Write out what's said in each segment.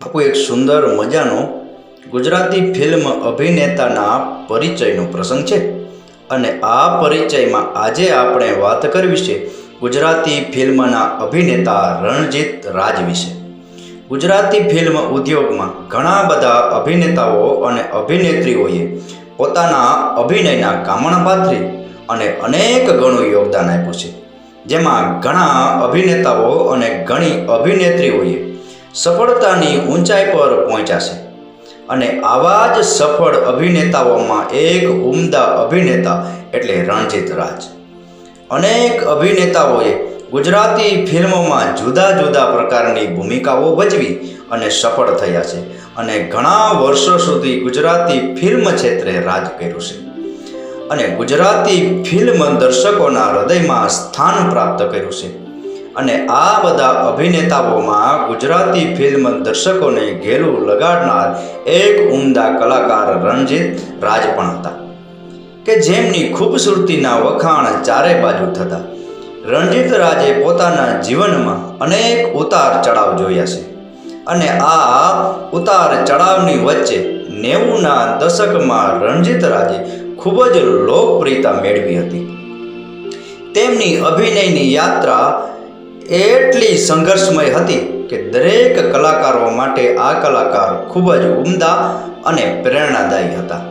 આપો એક સુંદર મજાનો ગુજરાતી ફિલ્મ અભિનેતાના પરિચયનો પ્રસંગ છે અને આ પરિચયમાં આજે આપણે વાત કરવી છે ગુજરાતી ફિલ્મના અભિનેતા રણજીત રાજ વિશે। ગુજરાતી ફિલ્મ ઉદ્યોગમાં ઘણા બધા અભિનેતાઓ અને અભિનેત્રીઓએ પોતાના અભિનયના કામણ પાથરી અને અનેક ગણું યોગદાન આપ્યું છે, જેમાં ઘણા અભિનેતાઓ અને ઘણી અભિનેત્રીઓએ સફળતાની ઊંચાઈ પર પહોંચ્યા છે અને આવા જ સફળ અભિનેતાઓમાં એક ઉમદા અભિનેતા એટલે રણજીત રાજ। અનેક અભિનેતાઓએ ગુજરાતી ફિલ્મોમાં જુદા જુદા પ્રકારની ભૂમિકાઓ ભજવી અને સફળ થયા છે અને ઘણા વર્ષો સુધી ગુજરાતી ફિલ્મ ક્ષેત્રે રાજ કર્યું છે અને ગુજરાતી ફિલ્મ દર્શકોના હૃદયમાં સ્થાન પ્રાપ્ત કર્યું છે। અને આ બધા અભિનેતાઓમાં ગુજરાતી ફિલ્મ દર્શકોને ઘેલું લગાડનાર એક ઉમદા કલાકાર રણજીત રાજ પણ હતા કે જેમની ખૂબસૂરતીના વખાણ ચારે બાજુ થતા। રણજીત રાજે પોતાના જીવનમાં અનેક ઉતાર ચઢાવ જોયા છે અને આ ઉતાર ચઢાવની વચ્ચે 90ના દશકમાં રણજીત રાજે ખૂબ જ લોકપ્રિયતા મેળવી હતી। તેમની અભિનયની યાત્રા એટલી સંઘર્ષમય હતી કે દરેક કલાકારો માટે આ કલાકાર ખૂબ જ ઉમદા અને પ્રેરણાદાયી હતા।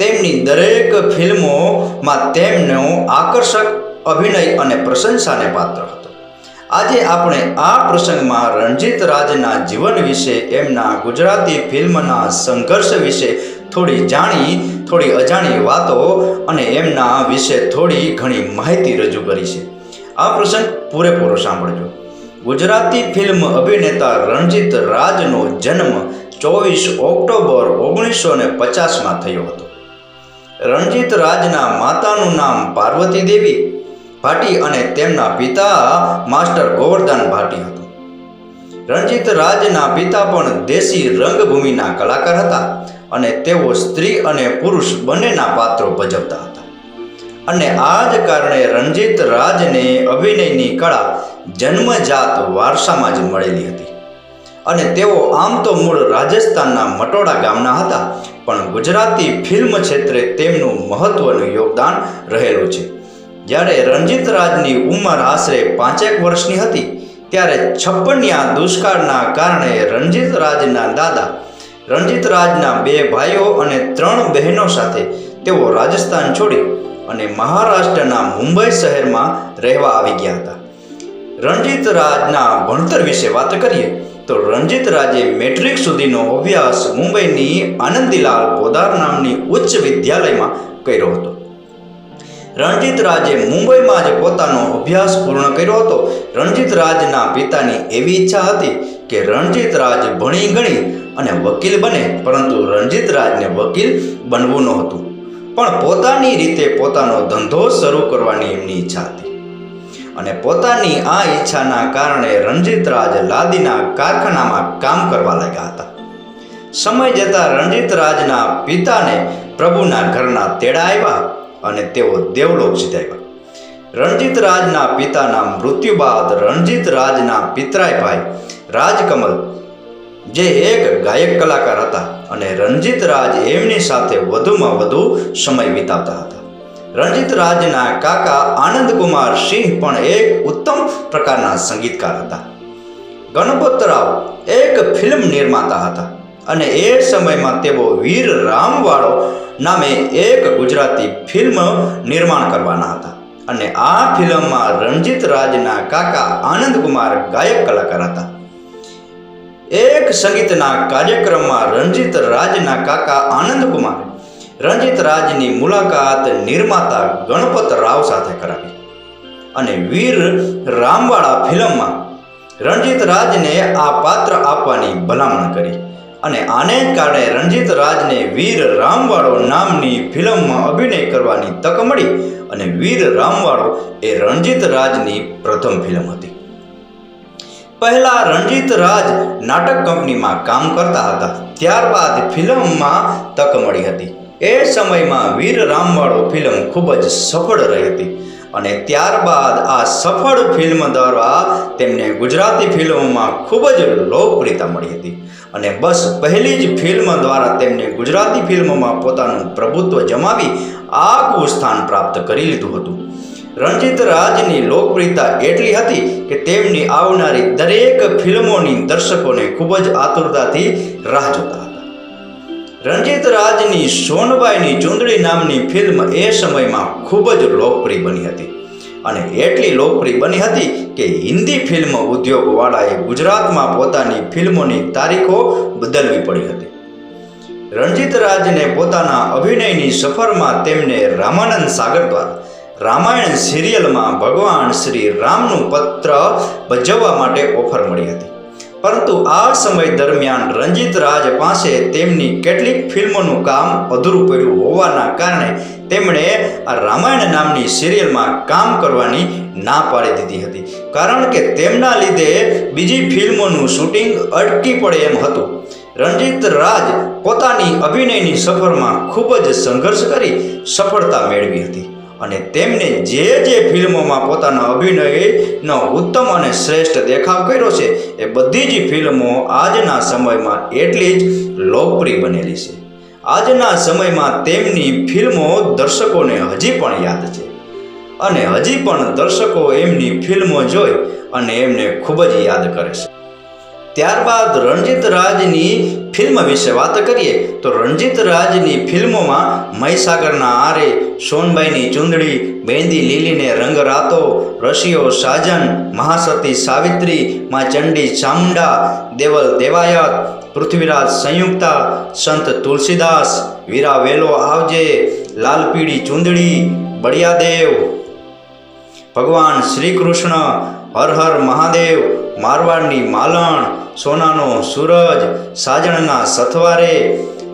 તેમની દરેક ફિલ્મોમાં તેમનો આકર્ષક અભિનય અને પ્રશંસાને પાત્ર હતો। આજે આપણે આ પ્રસંગમાં રણજીત રાજના જીવન વિશે, એમના ગુજરાતી ફિલ્મના સંઘર્ષ વિશે થોડી જાણી થોડી અજાણી વાતો અને એમના વિશે થોડી ઘણી માહિતી રજૂ કરી છે। આ પ્રસંગ પૂરેપૂરો સાંભળજો। ગુજરાતી ફિલ્મ અભિનેતા રણજીત રાજનો જન્મ 24 ઓક્ટોબર 1950માં થયો હતો। રણજીત રાજના માતાનું નામ પાર્વતી દેવી ભાટી અને તેમના પિતા માસ્ટર ગોવર્ધન ભાટી હતું। રણજીત રાજના પિતા પણ દેશી રંગભૂમિના કલાકાર હતા અને તેઓ સ્ત્રી અને પુરુષ બંનેના પાત્રો ભજવતા હતા અને આ જ કારણે રણજીત રાજને અભિનયની કળા જન્મજાત વારસામાં જ મળેલી હતી અને તેઓ આમ તો મૂળ રાજસ્થાનના મટોડા ગામના હતા, પણ ગુજરાતી ફિલ્મ ક્ષેત્રે તેમનું મહત્વનું યોગદાન રહેલું છે। જ્યારે રણજીત રાજની ઉંમર આશરે 5 વર્ષની હતી ત્યારે છપ્પનિયા દુષ્કાળના કારણે રણજીત રાજના દાદા રણજીત રાજના 2 ભાઈઓ અને 3 બહેનો સાથે તેઓ રાજસ્થાન છોડી અને મહારાષ્ટ્રના મુંબઈ શહેરમાં રહેવા આવી ગયા હતા। રણજીત રાજના ભણતર વિશે વાત કરીએ તો રણજીત રાજે મેટ્રિક સુધીનો અભ્યાસ મુંબઈની આનંદીલાલ પોદાર નામની ઉચ્ચ વિદ્યાલયમાં કર્યો હતો। રણજીત રાજે મુંબઈમાં જ પોતાનો અભ્યાસ પૂર્ણ કર્યો હતો। રણજીત રાજના પિતાની એવી ઈચ્છા હતી કે રણજીત રાજ ભણી ગણી અને વકીલ બને, પરંતુ રણજીત રાજને વકીલ બનવું નહોતું, પણ પોતાની રીતે પોતાનો ધંધો શરૂ કરવાની એમની ઈચ્છા હતી અને પોતાની આ ઈચ્છાના કારણે રણજીત રાજ લાદીના કારખાનામાં કામ કરવા લાગ્યા હતા। સમય જતાં રણજીત રાજના પિતાને પ્રભુના ઘરના તેડા આવ્યા અને તેઓ દેવલોક સિધાવ્યા। રણજીત રાજના પિતાના મૃત્યુ બાદ રણજીત રાજના પિતરાઈ ભાઈ રાજકમલ જે એક ગાયક કલાકાર હતા અને રણજીત રાજ એમની સાથે વધુમાં વધુ સમય વિતાવતા હતા। રણજીત રાજના કાકા આનંદકુમાર સિંહ પણ એક ઉત્તમ પ્રકારના સંગીતકાર હતા। ગણપતરાવ એક ફિલ્મ નિર્માતા હતા અને એ સમયમાં તેઓ વીર રામવાળો નામે એક ગુજરાતી ફિલ્મ નિર્માણ કરવાના હતા અને આ ફિલ્મમાં રણજીત રાજના કાકા આનંદકુમાર ગાયક કલાકાર હતા। એક સંગીતના કાર્યક્રમમાં રણજીત રાજના કાકા આનંદકુમારે રણજીત રાજની મુલાકાત નિર્માતા ગણપત રાવ સાથે કરાવી અને વીર રામવાળા ફિલ્મમાં રણજીત રાજને આ પાત્ર આપવાની ભલામણ કરી અને આને કારણે રણજીત રાજને વીર રામવાળો નામની ફિલ્મમાં અભિનય કરવાની તક મળી અને વીર રામવાળો એ રણજીત રાજની પ્રથમ ફિલ્મ હતી। પહેલા રણજીત રાજ નાટક કંપનીમાં કામ કરતા હતા, ત્યારબાદ ફિલ્મમાં તક મળી હતી। એ સમયમાં વીર રામવાળો ફિલ્મ ખૂબ જ સફળ રહી હતી અને ત્યારબાદ આ સફળ ફિલ્મ દ્વારા તેમને ગુજરાતી ફિલ્મોમાં ખૂબ જ લોકપ્રિયતા મળી હતી અને બસ પહેલી જ ફિલ્મ દ્વારા તેમને ગુજરાતી ફિલ્મોમાં પોતાનું પ્રભુત્વ જમાવી આગવું સ્થાન પ્રાપ્ત કરી લીધું હતું. રણજીત રાજની લોકપ્રિયતા એટલી હતી કે તેમની આવનારી દરેક ફિલ્મોની દર્શકોને ખૂબ જ આતુરતાથી રાહ જોતા હતા. રણજીત રાજની સોનબાઈની ચૂંદડી નામની ફિલ્મ એ સમયમાં ખૂબ જ લોકપ્રિય બની હતી અને એટલી લોકપ્રિય બની હતી કે હિન્દી ફિલ્મ ઉદ્યોગવાળાએ ગુજરાતમાં પોતાની ફિલ્મોની તારીખો બદલવી પડી હતી. રણજીત રાજને પોતાના અભિનયની સફરમાં તેમને રામાનંદ સાગર દ્વારા રામાયણ સિરિયલમાં ભગવાન શ્રી રામનું પાત્ર ભજવવા માટે ઓફર મળી હતી. પરંતુ આ સમય દરમિયાન રણજીત રાજ પાસે તેમની કેટલીક ફિલ્મોનું કામ અધૂરું પડ્યું હોવાના કારણે તેમણે આ રામાયણ નામની સિરિયલમાં કામ કરવાની ના પાડી દીધી હતી, કારણ કે તેમના લીધે બીજી ફિલ્મોનું શૂટિંગ અટકી પડે એમ હતું. રણજીત રાજ પોતાની અભિનયની સફરમાં ખૂબ જ સંઘર્ષ કરી સફળતા મેળવી હતી અને તેમને જે ફિલ્મોમાં પોતાના અભિનયનો ઉત્તમ અને શ્રેષ્ઠ દેખાવ કર્યો છે એ બધી જ ફિલ્મો આજના સમયમાં એટલી જ લોકપ્રિય બનેલી છે. આજના સમયમાં તેમની ફિલ્મો દર્શકોને હજી પણ યાદ છે અને હજી પણ દર્શકો એમની ફિલ્મો જોઈ અને એમને ખૂબ જ યાદ કરે છે. ત્યારબાદ રણજીત રાજની ફિલ્મ વિશે વાત કરીએ તો રણજીત રાજની ફિલ્મોમાં મહીસાગરના આરે, સોનબાઈની ચૂંદડી, મહેંદી લીલીને રંગ રાતો, રશિયો સાજન, મહાસતી સાવિત્રી, માં ચંડી ચામુંડા, દેવલ દેવાયત, પૃથ્વીરાજ સંયુક્તા, સંત તુલસીદાસ, વીરા વેલો આવજે, લાલ પીળી ચૂંદડી, બળિયાદેવ, ભગવાન શ્રી કૃષ્ણ, હર હર મહાદેવ, મારવાડની માલણ, સોનાનો સૂરજ, સાજણના સથવારે,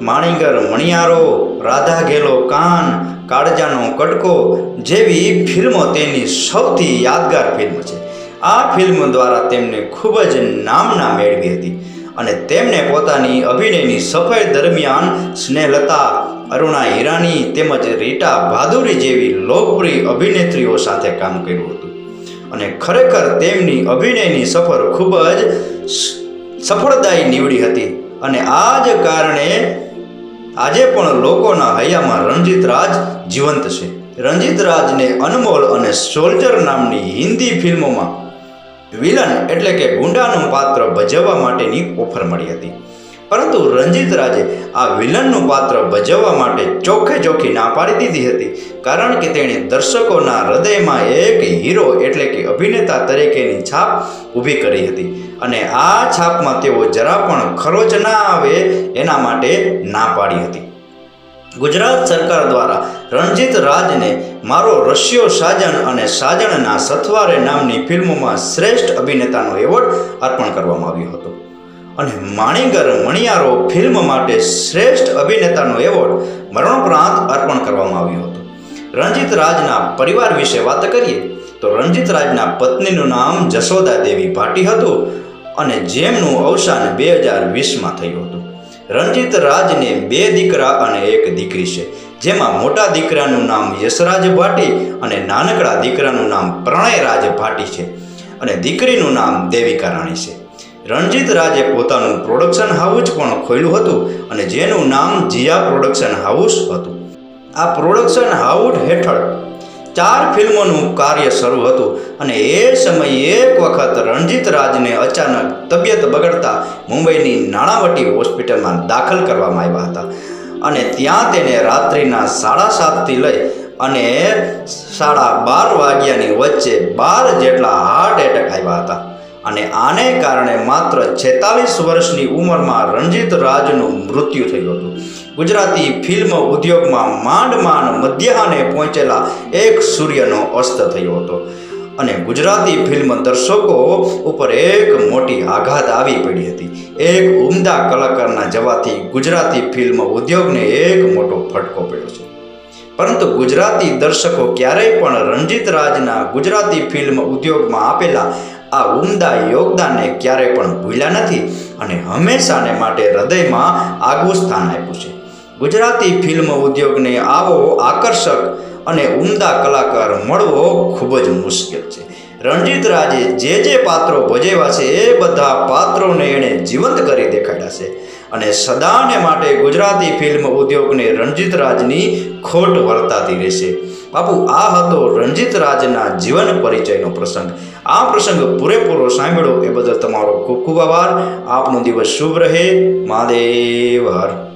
માણીગર મણિયારો, રાધા ઘેલો કાન, કાળજાનો કટકો જેવી ફિલ્મો તેની સૌથી યાદગાર ફિલ્મ છે. આ ફિલ્મ દ્વારા તેમને ખૂબ જ નામના મેળવી હતી અને તેમને પોતાની અભિનયની સફર દરમિયાન સ્નેહલતા, અરુણા હિરાની તેમજ રીટા બહાદુરી જેવી લોકપ્રિય અભિનેત્રીઓ સાથે કામ કર્યું હતું અને ખરેખર તેમની અભિનયની સફર ખૂબ જ સફળદાયી નીવડી હતી અને આ જ કારણે આજે પણ લોકોના હૈયામાં રણજીત રાજ જીવંત છે. રણજીત રાજને અનમોલ અને સોલ્જર નામની હિન્દી ફિલ્મોમાં વિલન એટલે કે ગુંડાનું પાત્ર ભજવવા માટેની ઓફર મળી હતી, પરંતુ રણજીત રાજે આ વિલનનું પાત્ર ભજવવા માટે ચોખ્ખી ના પાડી દીધી હતી, કારણ કે તેણે દર્શકોના હૃદયમાં એક હીરો એટલે કે અભિનેતા તરીકેની છાપ ઊભી કરી હતી અને આ છાપમાં તેઓ જરા પણ ખરોચ ના આવે એના માટે ના પાડી હતી. ગુજરાત સરકાર દ્વારા રણજીત રાજને મારો રશિયો સાજન અને સાજણના સથવારે નામની ફિલ્મોમાં શ્રેષ્ઠ અભિનેતાનો એવોર્ડ અર્પણ કરવામાં આવ્યો હતો અને માણીગર મણિયારો ફિલ્મ માટે શ્રેષ્ઠ અભિનેતાનો એવોર્ડ મરણોપરાંત અર્પણ કરવામાં આવ્યો હતો. રણજીત રાજના પરિવાર વિશે વાત કરીએ તો રણજીત રાજના પત્નીનું નામ જશોદા દેવી ભાટી હતું અને જેમનું અવસાન 2020માં થયું હતું. રણજીત રાજને 2 દીકરા અને 1 દીકરી છે, જેમાં મોટા દીકરાનું નામ યશરાજ ભાટી અને નાનકડા દીકરાનું નામ પ્રણયરાજ ભાટી છે અને દીકરીનું નામ દેવિકા રાણી છે. રણજીત રાજે પોતાનું પ્રોડક્શન હાઉસ પણ ખોલ્યું હતું અને જેનું નામ જીયા પ્રોડક્શન હાઉસ હતું. આ પ્રોડક્શન હાઉસ હેઠળ 4 ફિલ્મોનું કાર્ય શરૂ હતું અને એ સમયે એક વખત રણજીત રાજને અચાનક તબિયત બગડતા મુંબઈની નાણાવટી હોસ્પિટલમાં દાખલ કરવામાં આવ્યા હતા અને ત્યાં તેને રાત્રિના 7:30થી લઈ અને 12:30 વાગ્યાની વચ્ચે 12 જેટલા હાર્ટ એટેક આવ્યા હતા અને આને કારણે માત્ર 46 વર્ષની ઉંમરમાં રણજીત રાજનું મૃત્યુ થયું હતું. ગુજરાતી ફિલ્મ ઉદ્યોગમાં માંડ મધ્યાહને પહોંચેલા એક સૂર્યનો અસ્ત થયો હતો અને ગુજરાતી ફિલ્મ દર્શકો ઉપર એક મોટી આઘાત આવી પડી હતી. એક ઉમદા કલાકારના જવાથી ગુજરાતી ફિલ્મ ઉદ્યોગને એક મોટો ફટકો પડ્યો છે, પરંતુ ગુજરાતી દર્શકો ક્યારેય પણ રણજીત રાજના ગુજરાતી ફિલ્મ ઉદ્યોગમાં આપેલા આ ઉમદા યોગદાનને ક્યારેય પણ ભૂલ્યા નથી અને હંમેશાને માટે હૃદયમાં આગવું સ્થાન આપ્યું છે. ગુજરાતી ફિલ્મ ઉદ્યોગને આવો આકર્ષક અને ઉમદા કલાકાર મળવો ખૂબ જ મુશ્કેલ છે. રણજીત રાજે જે પાત્રો ભજવ્યા છે એ બધા પાત્રોને એણે જીવંત કરી દેખાડ્યા છે અને સદાને માટે ગુજરાતી ફિલ્મ ઉદ્યોગને રણજીત રાજની ખોટ વર્તાતી રહેશે. બાપુ, આ હતો રણજીત રાજના જીવન પરિચયનો પ્રસંગ. આ પ્રસંગ પૂરેપૂરો સાંભળ્યો એ બદલ તમારો ખૂબ ખૂબ આભાર. આપનો દિવસ શુભ રહે. મહાદેવ હર.